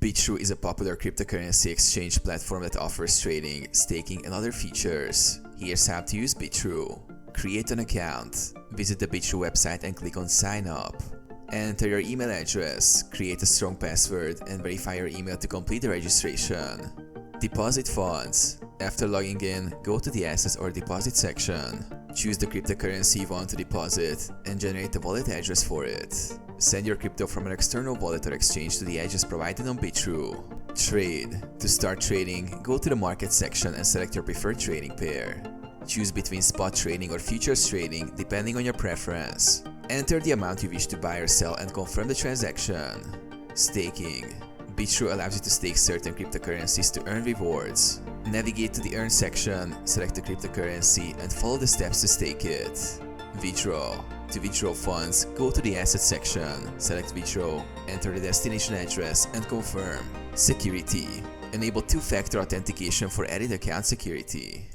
Bitrue is a popular cryptocurrency exchange platform that offers trading, staking, and other features. Here's how to use Bitrue. Create an account. Visit the Bitrue website and click on Sign Up. Enter your email address, create a strong password, and verify your email to complete the registration. Deposit funds. After logging in, go to the Assets or Deposit section. Choose the cryptocurrency you want to deposit and generate the wallet address for it. Send your crypto from an external wallet or exchange to the address provided on Bitrue. Trade. To start trading, go to the Market section and select your preferred trading pair. Choose between spot trading or futures trading depending on your preference. Enter the amount you wish to buy or sell and confirm the transaction. Staking. Bitrue allows you to stake certain cryptocurrencies to earn rewards. Navigate to the Earn section, select the cryptocurrency, and follow the steps to stake it. Withdraw. To withdraw funds, go to the Assets section, select Withdraw, enter the destination address, and confirm. Security. Enable two-factor authentication for added account security.